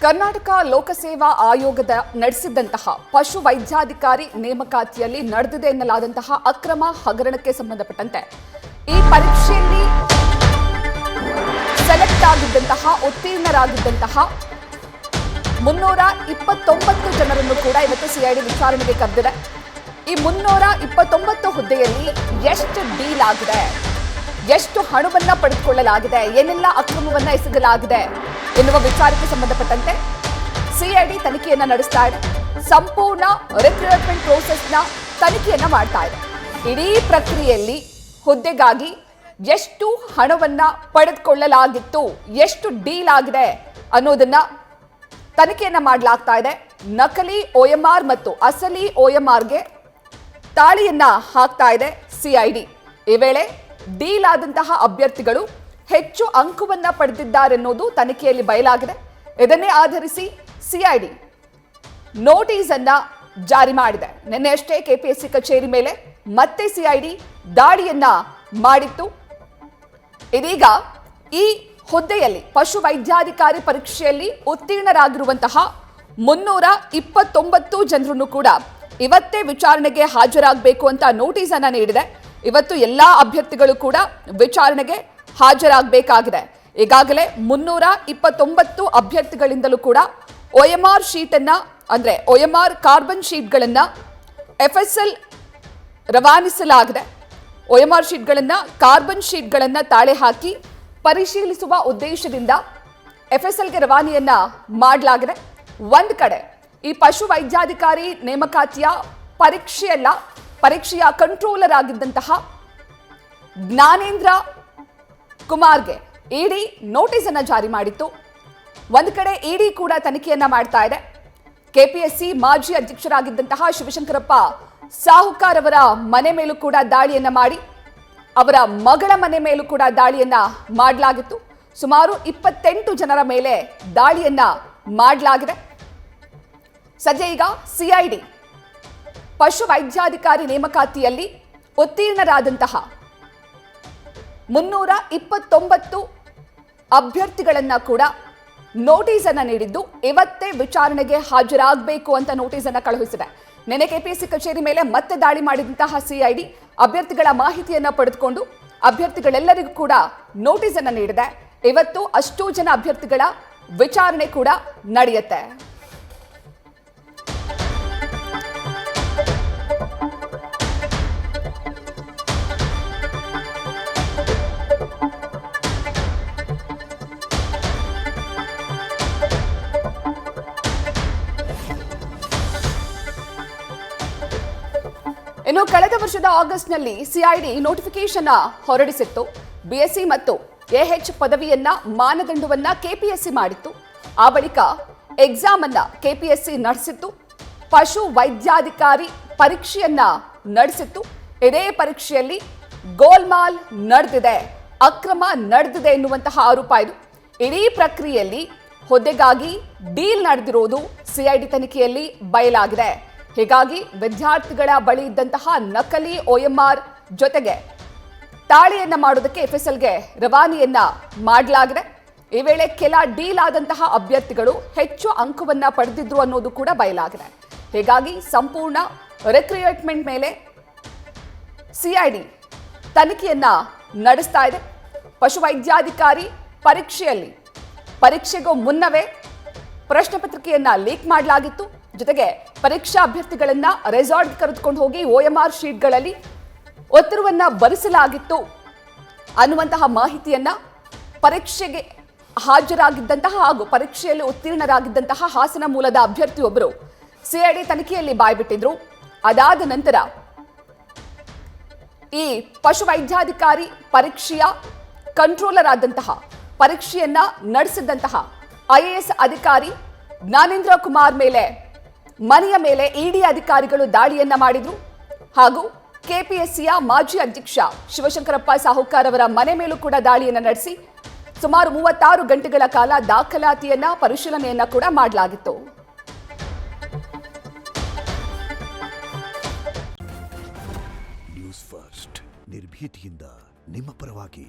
ಕರ್ನಾಟಕ ಲೋಕಸೇವಾ ಆಯೋಗದ ನಡೆಸಿದಂತಹ ಪಶು ವೈದ್ಯಾಧಿಕಾರಿ ನೇಮಕಾತಿಯಲ್ಲಿ ನಡೆದಿದೆ ಎನ್ನಲಾದಂತಹ ಅಕ್ರಮ ಹಗರಣಕ್ಕೆ ಸಂಬಂಧಪಟ್ಟಂತೆ ಈ ಪರೀಕ್ಷೆಯಲ್ಲಿ ಸೆಲೆಕ್ಟ್ ಆಗಿದ್ದಂತಹ ಉತ್ತೀರ್ಣರಾಗಿದ್ದಂತಹ 329 ಜನರನ್ನು ಕೂಡ ಇವತ್ತು ಸಿಐಡಿ ವಿಚಾರಣೆಗೆ ಕರೆದಿದೆ. ಈ 329 ಹುದ್ದೆಯಲ್ಲಿ ಎಷ್ಟು ಡೀಲ್ ಆಗಿದೆ, ಎಷ್ಟು ಹಣವನ್ನ ಪಡೆದುಕೊಳ್ಳಲಾಗಿದೆ, ಏನೆಲ್ಲ ಅಕ್ರಮವನ್ನ ಎಸಗಲಾಗಿದೆ ಎನ್ನುವ ವಿಚಾರಕ್ಕೆ ಸಂಬಂಧಪಟ್ಟಂತೆ ಸಿಐಡಿ ತನಿಖೆಯನ್ನ ನಡೆಸ್ತಾ ಇದೆ. ಸಂಪೂರ್ಣ ರಿಕ್ರೂಟ್ಮೆಂಟ್ ಪ್ರೋಸೆಸ್ನ ತನಿಖೆಯನ್ನ ಮಾಡ್ತಾ ಇದೆ. ಇಡೀ ಪ್ರಕ್ರಿಯೆಯಲ್ಲಿ ಹುದ್ದೆಗಾಗಿ ಎಷ್ಟು ಹಣವನ್ನ ಪಡೆದುಕೊಳ್ಳಲಾಗಿತ್ತು, ಎಷ್ಟು ಡೀಲ್ ಆಗಿದೆ ಅನ್ನೋದನ್ನ ತನಿಖೆಯನ್ನ ಮಾಡಲಾಗ್ತಾ ಇದೆ. ನಕಲಿ OMR ಮತ್ತು ಅಸಲಿ OMRಗೆ ತಾಳಿಯನ್ನ ಹಾಕ್ತಾ ಇದೆ ಸಿಐಡಿ. ಈ ವೇಳೆ ಡೀಲ್ ಆದಂತಹ ಅಭ್ಯರ್ಥಿಗಳು ಹೆಚ್ಚು ಅಂಕವನ್ನ ಪಡೆದಿದ್ದಾರೆನ್ನೋದು ತನಿಖೆಯಲ್ಲಿ ಬಯಲಾಗಿದೆ. ಇದನ್ನೇ ಆಧರಿಸಿ ಸಿಐಡಿ ನೋಟಿಸ್ ಅನ್ನ ಜಾರಿ ಮಾಡಿದೆ. ನಿನ್ನೆಯಷ್ಟೇ ಕೆಪಿಎಸ್ಸಿ ಕಚೇರಿ ಮೇಲೆ ಮತ್ತೆ ಸಿಐಡಿ ದಾಳಿಯನ್ನ ಮಾಡಿತ್ತು. ಇದೀಗ ಈ ಹುದ್ದೆಯಲ್ಲಿ ಪಶು ವೈದ್ಯಾಧಿಕಾರಿ ಪರೀಕ್ಷೆಯಲ್ಲಿ ಉತ್ತೀರ್ಣರಾಗಿರುವಂತಹ 329 ಜನರನ್ನು ಕೂಡ ಇವತ್ತೇ ವಿಚಾರಣೆಗೆ ಹಾಜರಾಗಬೇಕು ಅಂತ ನೋಟಿಸ್ ಅನ್ನ ನೀಡಿದೆ. ಇವತ್ತು ಎಲ್ಲಾ ಅಭ್ಯರ್ಥಿಗಳು ಕೂಡ ವಿಚಾರಣೆಗೆ ಹಾಜರಾಗಬೇಕಾಗಿದೆ. ಈಗಾಗಲೇ 329 ಅಭ್ಯರ್ಥಿಗಳಿಂದಲೂ ಕೂಡ OMR ಶೀಟ್ ಅನ್ನ ಅಂದ್ರೆ OMR ಕಾರ್ಬನ್ ಶೀಟ್ಗಳನ್ನ FSL ರವಾನಿಸಲಾಗಿದೆ. OMR ಶೀಟ್ಗಳನ್ನ ಕಾರ್ಬನ್ ಶೀಟ್ಗಳನ್ನ ತಾಳೆ ಹಾಕಿ ಪರಿಶೀಲಿಸುವ ಉದ್ದೇಶದಿಂದ FSLಗೆ ರವಾನೆಯನ್ನ ಮಾಡಲಾಗಿದೆ. ಒಂದ್ ಕಡೆ ಈ ಪಶು ವೈದ್ಯಾಧಿಕಾರಿ ನೇಮಕಾತಿಯ ಪರೀಕ್ಷೆಯ ಕಂಟ್ರೋಲರ್ ಆಗಿದ್ದಂತಹ ಜ್ಞಾನೇಂದ್ರ ಕುಮಾರ್ಗೆ ಇಡಿ ನೋಟಿಸ್ ಅನ್ನ ಜಾರಿ ಮಾಡಿತ್ತು. ಒಂದು ಕಡೆ ಇಡಿ ಕೂಡ ತನಿಖೆಯನ್ನ ಮಾಡ್ತಾ ಇದೆ. ಕೆಪಿಎಸ್ಸಿ ಮಾಜಿ ಅಧ್ಯಕ್ಷರಾಗಿದ್ದಂತಹ ಶಿವಶಂಕರಪ್ಪ ಸಾಹುಕಾರ್ ಅವರ ಮನೆ ಮೇಲೂ ಕೂಡ ದಾಳಿಯನ್ನ ಮಾಡಿ ಅವರ ಮಗಳ ಮನೆ ಮೇಲೂ ಕೂಡ ದಾಳಿಯನ್ನ ಮಾಡಲಾಗಿತ್ತು. ಸುಮಾರು 28 ಜನರ ಮೇಲೆ ದಾಳಿಯನ್ನ ಮಾಡಲಾಗಿದೆ. ಸದ್ಯ ಈಗ ಸಿಐಡಿ ಪಶು ವೈದ್ಯಾಧಿಕಾರಿ ನೇಮಕಾತಿಯಲ್ಲಿ ಉತ್ತೀರ್ಣರಾದಂತಹ 329 ಅಭ್ಯರ್ಥಿಗಳನ್ನ ಕೂಡ ನೋಟಿಸ್ ಅನ್ನ ನೀಡಿದ್ದು ಇವತ್ತೇ ವಿಚಾರಣೆಗೆ ಹಾಜರಾಗಬೇಕು ಅಂತ ನೋಟಿಸ್ ಅನ್ನ ಕಳುಹಿಸಿದೆ. ನಿನ್ನೆ ಕೆಪಿಎಸ್ಸಿ ಕಚೇರಿ ಮೇಲೆ ಮತ್ತೆ ದಾಳಿ ಮಾಡಿದಂತಹ ಸಿಐಡಿ ಅಭ್ಯರ್ಥಿಗಳ ಮಾಹಿತಿಯನ್ನ ಪಡೆದುಕೊಂಡು ಅಭ್ಯರ್ಥಿಗಳೆಲ್ಲರಿಗೂ ಕೂಡ ನೋಟಿಸ್ ಅನ್ನ ನೀಡಿದೆ. ಇವತ್ತು ಅಷ್ಟೂ ಜನ ಅಭ್ಯರ್ಥಿಗಳ ವಿಚಾರಣೆ ಕೂಡ ನಡೆಯುತ್ತೆ. ಇನ್ನು ಕಳೆದ ವರ್ಷದ ಆಗಸ್ಟ್ನಲ್ಲಿ ಸಿಐಡಿ ನೋಟಿಫಿಕೇಶನ್ ಹೊರಡಿಸಿತ್ತು. BSc ಮತ್ತು AH ಪದವಿಯನ್ನ ಮಾನದಂಡವನ್ನ ಕೆಪಿಎಸ್ಸಿ ಮಾಡಿತ್ತು. ಆ ಬಳಿಕ ಎಕ್ಸಾಮ್ ಅನ್ನ ಕೆಪಿಎಸ್ಸಿ ನಡೆಸಿತ್ತು. ಪಶು ವೈದ್ಯಾಧಿಕಾರಿ ಪರೀಕ್ಷೆಯನ್ನ ನಡೆಸಿತ್ತು. ಇದೇ ಪರೀಕ್ಷೆಯಲ್ಲಿ ಗೋಲ್ಮಾಲ್ ನಡೆದಿದೆ, ಅಕ್ರಮ ನಡೆದಿದೆ ಎನ್ನುವಂತಹ ಆರೋಪ ಇದು. ಇಡೀ ಪ್ರಕ್ರಿಯೆಯಲ್ಲಿ ಹುದ್ದೆಗಾಗಿ ಡೀಲ್ ನಡೆದಿರೋದು ಸಿಐಡಿ ತನಿಖೆಯಲ್ಲಿ ಬಯಲಾಗಿದೆ. ಹೀಗಾಗಿ ವಿದ್ಯಾರ್ಥಿಗಳ ಬಳಿ ಇದ್ದಂತಹ ನಕಲಿ OMR ಜೊತೆಗೆ ತಾಳಿಯನ್ನ ಮಾಡೋದಕ್ಕೆ FSLಗೆ ರವಾನೆಯನ್ನ ಮಾಡಲಾಗಿದೆ. ಈ ವೇಳೆ ಕೆಲ ಡೀಲ್ ಆದಂತಹ ಅಭ್ಯರ್ಥಿಗಳು ಹೆಚ್ಚು ಅಂಕವನ್ನ ಪಡೆದಿದ್ರು ಅನ್ನೋದು ಕೂಡ ಬಯಲಾಗಿದೆ. ಹೀಗಾಗಿ ಸಂಪೂರ್ಣ ರಿಕ್ರೂಟ್ಮೆಂಟ್ ಮೇಲೆ ಸಿಐಡಿ ತನಿಖೆಯನ್ನ ನಡೆಸ್ತಾ ಇದೆ. ಪಶು ವೈದ್ಯಾಧಿಕಾರಿ ಪರೀಕ್ಷೆಗೂ ಮುನ್ನವೇ ಪ್ರಶ್ನೆ ಪತ್ರಿಕೆಯನ್ನ ಲೀಕ್ ಮಾಡಲಾಗಿತ್ತು. ಜೊತೆಗೆ ಪರೀಕ್ಷಾ ಅಭ್ಯರ್ಥಿಗಳನ್ನ ರೆಸಾರ್ಟ್ ಕರೆದುಕೊಂಡು ಹೋಗಿ OMR ಶೀಟ್ಗಳಲ್ಲಿ ಉತ್ತರವನ್ನ ಬರೆಸಲಾಗಿತ್ತು ಅನ್ನುವಂತಹ ಮಾಹಿತಿಯನ್ನ ಪರೀಕ್ಷೆಗೆ ಹಾಜರಾಗಿದ್ದಂತಹ ಹಾಗೂ ಪರೀಕ್ಷೆಯಲ್ಲಿ ಉತ್ತೀರ್ಣರಾಗಿದ್ದಂತಹ ಹಾಸನ ಮೂಲದ ಅಭ್ಯರ್ಥಿಯೊಬ್ಬರು ಸಿಐಡಿ ತನಿಖೆಯಲ್ಲಿ ಬಾಯ್ಬಿಟ್ಟಿದ್ರು. ಅದಾದ ನಂತರ ಈ ಪಶು ವೈದ್ಯಾಧಿಕಾರಿ ಪರೀಕ್ಷೆಯ ಕಂಟ್ರೋಲರ್ ಆದಂತಹ ಪರೀಕ್ಷೆಯನ್ನ ನಡೆಸಿದಂತಹ IAS ಅಧಿಕಾರಿ ಜ್ಞಾನೇಂದ್ರ ಕುಮಾರ್ ಮೇಲೆ ಮನೆಯ ಮೇಲೆ ಇಡಿ ಅಧಿಕಾರಿಗಳು ದಾಳಿಯನ್ನ ಮಾಡಿದ್ರು. ಹಾಗೂ ಕೆಪಿಎಸ್ಸಿಯ ಮಾಜಿ ಅಧ್ಯಕ್ಷ ಶಿವಶಂಕರಪ್ಪ ಸಾಹುಕಾರ್ ಅವರ ಮನೆ ಮೇಲೂ ಕೂಡ ದಾಳಿಯನ್ನ ನಡೆಸಿ ಸುಮಾರು 36 ಗಂಟೆಗಳ ಕಾಲ ದಾಖಲಾತಿಯನ್ನ ಪರಿಶೀಲನೆಯನ್ನ ಕೂಡ ಮಾಡಲಾಗಿತ್ತು. ನ್ಯೂಸ್ ಫಸ್ಟ್ ನಿರ್ಭೀತಿಯಿಂದ ನಿಮ್ಮ ಪರವಾಗಿ.